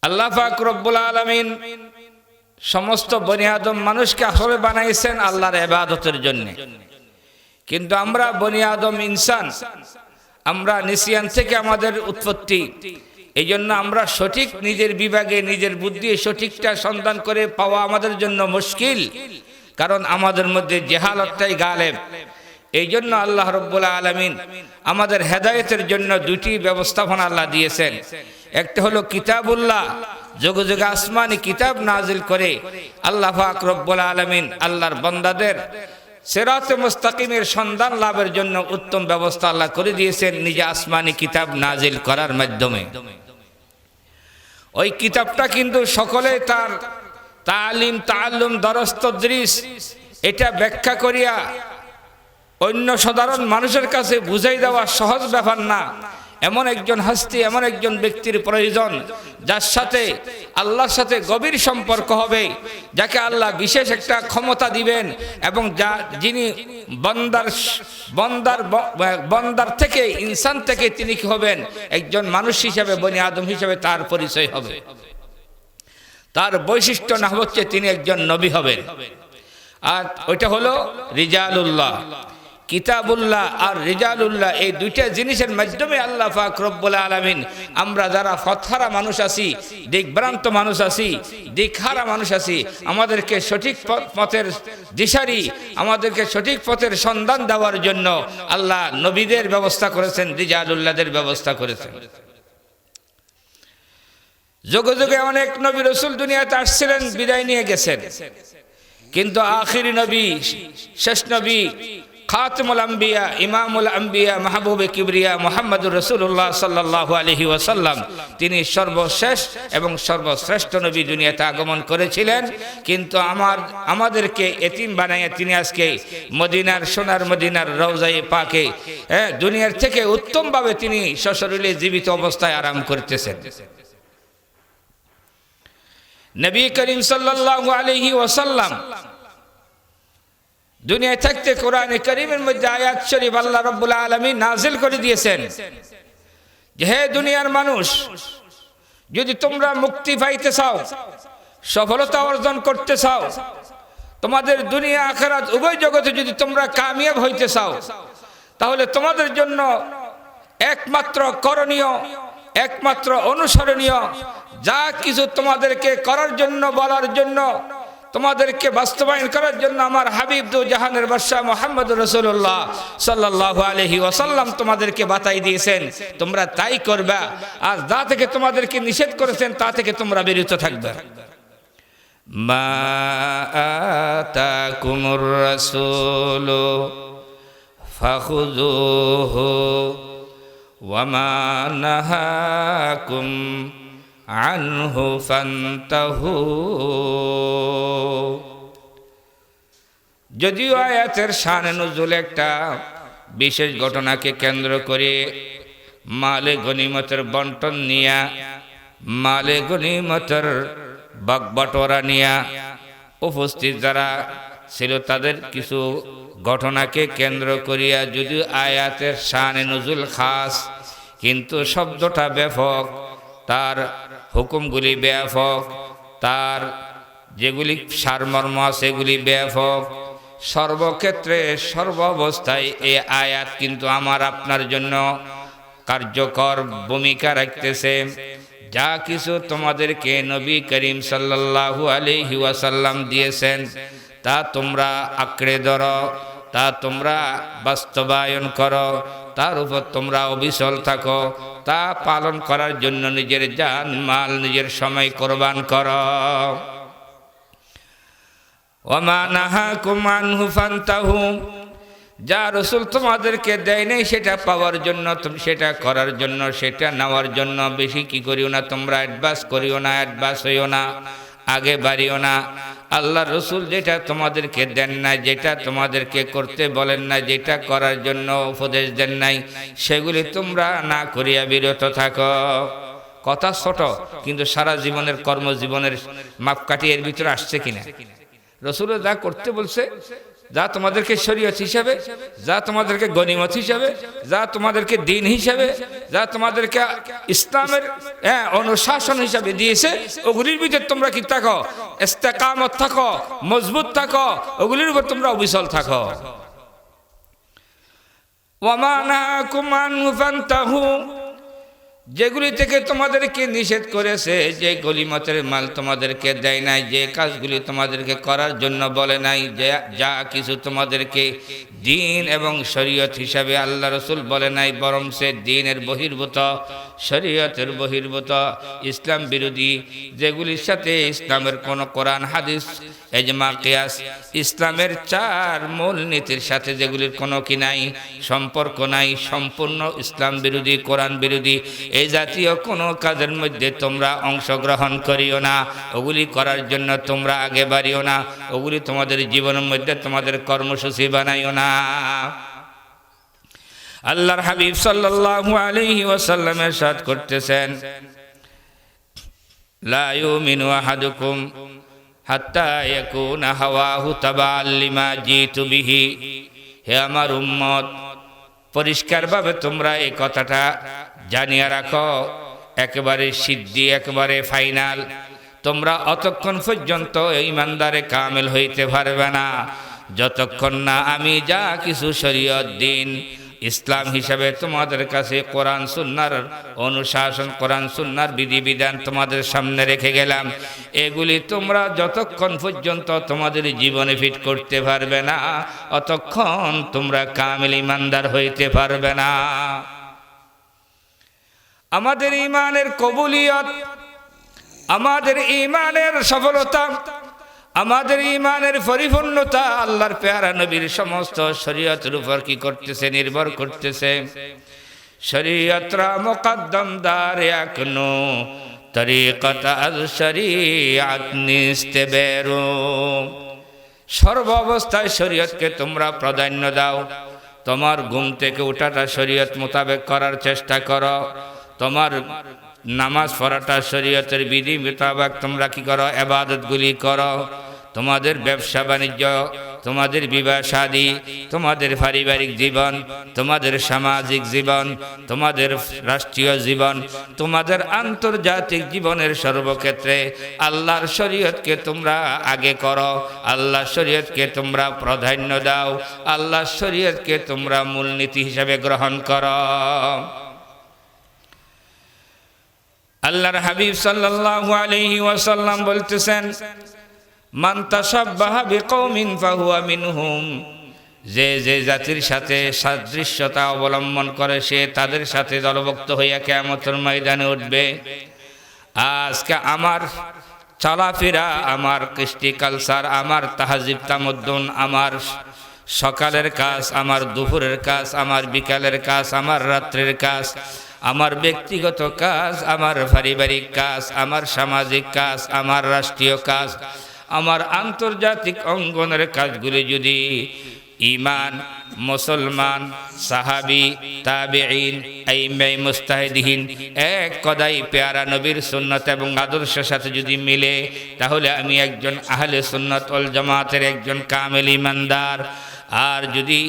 আল্লাহ পাক রব্বুল আলামিন সমস্ত বনি আদম মানুষকে আসলে বানাইছেন আল্লাহর ইবাদতের জন্য। কিন্তু আমরা বনি আদম ইনসান, আমরা নিসিয়ান থেকে আমাদের উৎপত্তি। এই জন্য আমরা সঠিক নিজের বিভাগে নিজের বুদ্ধি সঠিকটা সন্ধান করে পাওয়া আমাদের জন্য মুশকিল, কারণ আমাদের মধ্যে জাহালতটাই গালেব। এই জন্য আল্লাহ রব্বুল আলামিন আমাদের হেদায়েতের জন্য দুটি ব্যবস্থাপনা আল্লাহ দিয়েছেন। একটা হলো কিতাবুল্লাহ, যুগে যুগে আসমানি কিতাব নাজিল করে আল্লাহ পাক রব্বুল আলামিন আল্লাহর বান্দাদের সিরাতে মুস্তাকিমের সন্ধান লাভের জন্য উত্তম ব্যবস্থা আল্লাহ করে দিয়েছেন নিজে আসমানি কিতাব নাজিল করার মাধ্যমে। ওই কিতাবটা কিন্তু সকলে তার তালিম তাআল্লুম দরস তদরিস এটা ব্যাখ্যা করিয়া অন্য সাধারণ মানুষের কাছে বুঝাই দেওয়া সহজ ব্যাপার না। এমন একজন হস্তি, এমন একজন ব্যক্তির প্রয়োজন যার সাথে আল্লাহর সাথে গভীর সম্পর্ক হবে, যাকে আল্লাহ বিশেষ একটা ক্ষমতা দিবেন এবং যিনি বন্দার থেকে ইনসান থেকে তিনি কি হবেন, একজন মানুষ হিসাবে বনি আদম হিসাবে তার পরিচয় হবে। তার বৈশিষ্ট্য না হচ্ছে তিনি একজন নবী হবেন। আর ওইটা হলো রিজালুল্লাহ, কিতাবুল্লাহ আর রিজালুল্লাহ। এই দুইটা জিনিসের মাধ্যমে আল্লাহ পাক রব্বুল আলামিন আমরা যারা পথহারা মানুষ আছি, দিকভ্রান্ত মানুষ আছি, দিকহারা মানুষ আছি, আমাদেরকে সঠিক পথের দিশারি, আমাদেরকে সঠিক পথের সন্ধান দেওয়ার জন্য আল্লাহ নবীদের ব্যবস্থা করেছেন, রিজালুল্লাহদের ব্যবস্থা করেছেন। যুগে যুগে অনেক নবী রাসূল দুনিয়াতে আসছিলেন, বিদায় নিয়ে গেছেন, কিন্তু আখিরি নবী, শেষ নবী, খাতমুল আম্বিয়া, ইমামুল আম্বিয়া, মাহবুবে কিবরিয়া মুহাম্মদুর রাসূলুল্লাহ সাল্লাল্লাহু আলাইহি ওয়াসাল্লাম, তিনি সর্বশেষ এবং সর্বশ্রেষ্ঠ নবী দুনিয়াতে আগমন করেছিলেন। কিন্তু আমাদেরকে এতিম বানাইয়া তিনি আজকে মদিনার সোনার মদিনার রওজায়ে পাকে দুনিয়ার থেকে উত্তমভাবে তিনি সশরীরে জীবিত অবস্থায় আরাম করতেছেন। নবী করিম সাল্লাল্লাহু আলাইহি ওয়াসাল্লাম দুনিয়ায় থাকতে কোরআনে কারীমের মধ্যে আয়াত শরীফ আল্লাহ রাব্বুল আলামিন নাযিল করে দিয়েছেন যে হে দুনিয়ার মানুষ, যদি তোমরা মুক্তি পাইতে চাও, সফলতা অর্জন করতে চাও, তোমাদের দুনিয়া আখিরাত উভয় জগতে যদি তোমরা কামিয়াব হইতে চাও, তাহলে তোমাদের জন্য একমাত্র করণীয়, একমাত্র অনুসরণীয় যা কিছু তোমাদেরকে করার জন্য, বলার জন্য, তোমাদেরকে বাস্তবায়ন করার জন্য আমার হাবিব দু জাহানের বাদশাহ মুহাম্মদুর রাসূলুল্লাহ সাল্লাল্লাহু আলাইহি ওয়াসাল্লাম তোমাদেরকে বাতাই দিয়েছেন, তোমরা তাই করবা। আর যা থেকে তোমাদেরকে নিষেধ করেছেন তা থেকে তোমরা বিরত থাকবে। মা আতাকুমুর রাসূলু ফাখুযুহু ওয়া মা নাহাকুম আনহু ফান্তাহু। যদিও আয়াতের শানে নুজুল একটা বিশেষ ঘটনাকে কেন্দ্র করে মালে গনিমতের বন্টন নিয়া, মালে গনিমতের বাগবাটোয়ারা নিয়া উপস্থিত যারা ছিল তাদের কিছু ঘটনাকে কেন্দ্র করিয়া যদিও আয়াতের শানে নুজুল খাস, কিন্তু শব্দটা ব্যাপক, তার হুকুমগুলি ব্যাপক, তার যেগুলি সারমর্ম সেগুলি ব্যাপক। সর্বক্ষেত্রে সর্ব অবস্থায় এই আয়াত কিন্তু আমার আপনার জন্য কার্যকর ভূমিকা রাখতেছে। যা কিছু তোমাদেরকে নবী করিম সাল্লাল্লাহু আলাইহি ওয়াসাল্লাম দিয়েছেন তা তোমরা আঁকড়ে ধরো, তা তোমরা বাস্তবায়ন করো, তার উপর তোমরা অবিচল থাকো, তা পালন করার জন্য নিজের জান মাল নিজের সময় কোরবান করো। ওমা নাহাকুম আনহু ফান্তাহু, যা রাসূল তোমাদেরকে দেয় নাই সেটা পাওয়ার জন্য, সেটা করার জন্য, সেটা নেওয়ার জন্য বেশি কি করিও না, তোমরা অ্যাডভান্স করিও না, অ্যাডভান্স হইও না, আগে বাড়িও না। আল্লাহ রসুল যেটা তোমাদেরকে দেন না, যেটা তোমাদেরকে করতে বলেন না, যেটা করার জন্য উপদেশ দেন নাই, সেগুলি তোমরা না করিয়া বিরত থাকো। কথা ছোট, কিন্তু সারা জীবনের কর্মজীবনের মাপকাঠি এর ভিতরে আসছে কিনা? রসুল যা করতে বলছে যা তোমাদেরকে শরীয়ত হিসাবে, যা তোমাদেরকে গনিমত হিসাবে, যা তোমাদেরকে দিন হিসাবে, যা তোমাদেরকে ইসলামের অনুশাসন হিসাবে দিয়েছে, ওগুলির ভিতরে তোমরা কি থাকো? ইস্তেকামত থাকো, মজবুত থাকো, ওগুলির উপর তোমরা অবিচল থাকো। ওয়া মা নাহাকুম আনহু ফান্তাহু, যেগুলি থেকে তোমাদেরকে নিষেধ করেছে, যে গনিমতের মাল তোমাদেরকে দেয় নাই, যে কাজগুলি তোমাদেরকে করার জন্য বলে নাই, যা কিছু তোমাদেরকে দিন এবং শরীয়ত হিসাবে আল্লাহ রসুল বলে নাই, বরং সে দিনের বহির্ভূত, শরীয়তের বহির্ভূত, ইসলাম বিরোধী, যেগুলির সাথে ইসলামের কোনো কোরআন হাদিস এজমা কিয়াস, ইসলামের 4 মূল নীতির সাথে যেগুলির কোনো কি নাই, সম্পর্ক নাই, সম্পূর্ণ ইসলাম বিরোধী, কোরআন বিরোধী, এই জাতীয় কোনো কাজের মধ্যে তোমরা অংশগ্রহণ করিও না। ওগুলি করার জন্য তোমরা আগে বাড়িও না। ওগুলি তোমাদের জীবনের মধ্যে তোমাদের কর্মসূচি বানাইও না। আল্লাহর হাবিব সাল্লাল্লাহু আলাইহি ওয়াসাল্লাম ইরশাদ করতেছেন, লা ইউমিনু আহাদুকুম হাত্তা ইয়াকুনা হাওয়াহু তাবাআল লিমা জিতু বিহি। হে আমার উম্মত, পরিষ্কারভাবে তোমরা এই কথাটা জানিয়ে রাখো, একেবারে সিদ্ধি, একেবারে ফাইনাল। তোমরা অতক্ষণ পর্যন্ত ঈমানদারে কামেল হইতে পারবে না যতক্ষণ না আমি যা কিছু শরীয়ত দিন ইসলাম হিসাবে তোমাদের কাছে কোরআন সুন্নাহর অনুশাসন, কোরআন সুন্নাহর বিধিবিধান তোমাদের সামনে রেখে গেলাম, এগুলি তোমরা যতক্ষণ পর্যন্ত তোমাদের জীবনে ফিট করতে পারবে না, অতক্ষণ তোমরা কামেল ঈমানদার হইতে পারবে না। আমাদের ঈমানের কবুলিয়ত, আমাদের ঈমানের সফলতা, আমাদের ঈমানের পরিপূর্ণতা আল্লাহর পেয়ারা নবীর সমস্ত শরীয়তের উপর কি করতেছে? নির্ভর করতেছে। শরীয়তরা মুকদ্দম দার ইয়াকনু তরিকত আল শরীআত নিস্তেবেরু। সর্ব অবস্থায় শরীয়তকে তোমরা প্রাধান্য দাও। তোমার ঘুম থেকে ওঠাটা শরীয়ত মোতাবেক করার চেষ্টা করো। তোমার নামাজ পড়াটা শরীয়তের বিধি মোতাবেক তোমরা কি করো? ইবাদতগুলি করো। তোমাদের ব্যবসা বাণিজ্য, তোমাদের বিবাহ শাদী, তোমাদের পারিবারিক জীবন, তোমাদের সামাজিক জীবন, তোমাদের রাষ্ট্রীয় জীবন, তোমাদের আন্তর্জাতিক জীবনের সর্বক্ষেত্রে আল্লাহর শরীয়তকে তোমরা আগে করো। আল্লাহর শরীয়তকে তোমরা প্রাধান্য দাও। আল্লাহর শরীয়তকে তোমরা মূলনীতি হিসাবে গ্রহণ করো। আল্লাহর হাবিব সাল্লাল্লাহু আলাইহি ওয়াসাল্লাম বলতেছেন, মান তাশাব্বাহা বিকওমিন ফাহুয়া মিনহুম। যে যে জাতির সাথে সাদৃশ্যতা অবলম্বন করে সে তাদের সাথে দলভুক্ত হইয়া কিয়ামতের ময়দানে উঠবে। আজকে আমার চলাফেরা, আমার কৃষ্টি কালচার, আমার তাহজিব তামদ্দুন, আমার সকালের কাজ, আমার দুপুরের কাজ, আমার বিকালের কাজ, আমার রাত্রের কাজ, আমার ব্যক্তিগত কাজ, আমার পারিবারিক কাজ, আমার সামাজিক কাজ, আমার রাষ্ট্রীয় কাজ, আমার আন্তর্জাতিক অঙ্গনের কাজগুলি যদি ঈমান, মুসলমান, সাহাবী, তাবেঈন, আইম্মায়ে মুজতাহিদিন এক কদাই পেয়ারা নবীর সুন্নাত এবং আদর্শের সাথে যদি মিলে, তাহলে আমি একজন আহলে সুন্নাত ওয়াল জামাতের একজন কামেল ঈমানদার। আর যদি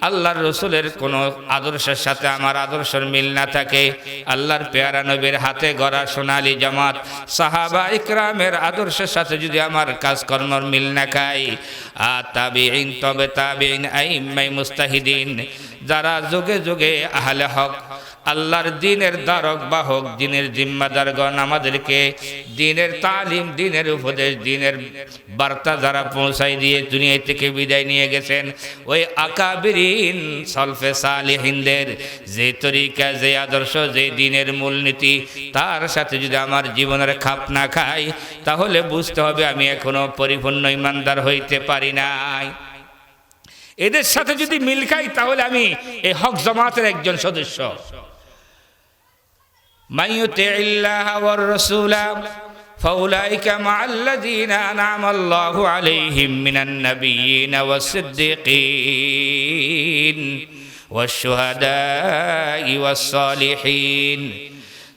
আল্লাহর রসুলের কোনো আদর্শের সাথে আমার আদর্শের মিল না থাকে, আল্লাহর পেয়ারা নবীর হাতে গড়া সোনালী জামাত, সাহাবা ইকরামের আদর্শের সাথে যদি আমার কাজকর্মের মিল না খায়, আর তাবেঈন, তবে তাবেঈন, আইম্মায়ে মুজতাহিদিন, যারা যুগে যুগে আহলে হক, আল্লাহর দ্বীনের ধারক বাহক, দ্বীনের জিম্মাদারগণ, আমাদেরকে দ্বীনের তালিম, দ্বীনের উপদেশ, দ্বীনের বার্তা যারা পৌঁছাই দিয়ে দুনিয়া থেকে বিদায় নিয়ে গেছেন, ওই আকাবিরিন সলফে সালিহিনদের যে তরিকা, যে আদর্শ, যে দ্বীনের মূলনীতি, তার সাথে যদি আমার জীবনের খাপ না খায়, তাহলে বুঝতে হবে আমি এখনো পরিপূর্ণ ঈমানদার হইতে পারি নাই। এদের সাথে যদি মিল খাই, তাহলে আমি এই হক জামাতের একজন সদস্য। মান ইউতিইল্লাহ ওয়ার রাসূলা ফাউলাইকা মাআল্লাযীনা আন'আমা আল্লাহু আলাইহিম মিনান নাবিয়্যিন ওয়াস সিদ্দীকিন ওয়াশ শুহাদা'i ওয়াস সালিহিন।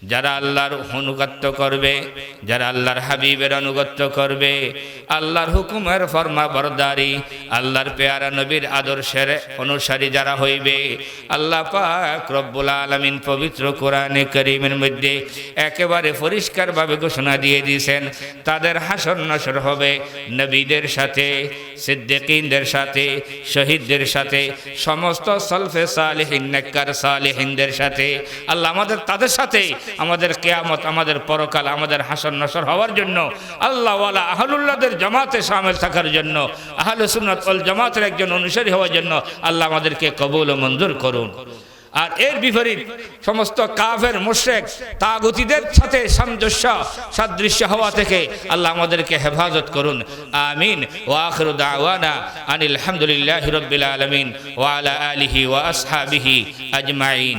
যারা আল্লাহর অনুগত্য করবে, যারা আল্লাহর হাবিবের অনুগত্য করবে, আল্লাহর হুকুমের ফরমাবরদারি, আল্লাহর পেয়ারা নবীর আদর্শের অনুসারী যারা হইবে, আল্লাহ পাক রব্বুল আলামিন পবিত্র কোরআনে কারীমের মধ্যে একেবারে পরিষ্কারভাবে ঘোষণা দিয়ে দিয়েছেন, তাদের হাসর নাসর হবে নবীদের সাথে, সিদ্দিকীনদের সাথে, শহীদদের সাথে, সমস্ত সলফে সালেহিন নেককার সালেহিনদের সাথে। আল্লাহ আমাদের তাদের সাথে আমাদের কিয়ামত, আমাদের পরকাল, আমাদের হাসর নাসর হওয়ার জন্য, আল্লাহ ওয়ালা আহলুল্লাহদের জামাতে শামিল থাকার জন্য, আহলে সুন্নাত ওয়াল জামাতের একজন অনুসারী হওয়ার জন্য আল্লাহ আমাদেরকে কবুল ও মঞ্জুর করুন। আর এর বিপরীত সমস্ত কাফের মুশরিক তাগুতীদের সাথে সামঞ্জস্য সাদৃশ্য হওয়া থেকে আল্লাহ আমাদেরকে হেফাজত করুন। আমিন। ওয়া আখিরু দাওয়ানা আনিল হামদুলিল্লাহি রাব্বিল আলামিন ওয়া আলা আলিহি ওয়া আসহাবিহি আজমাইন।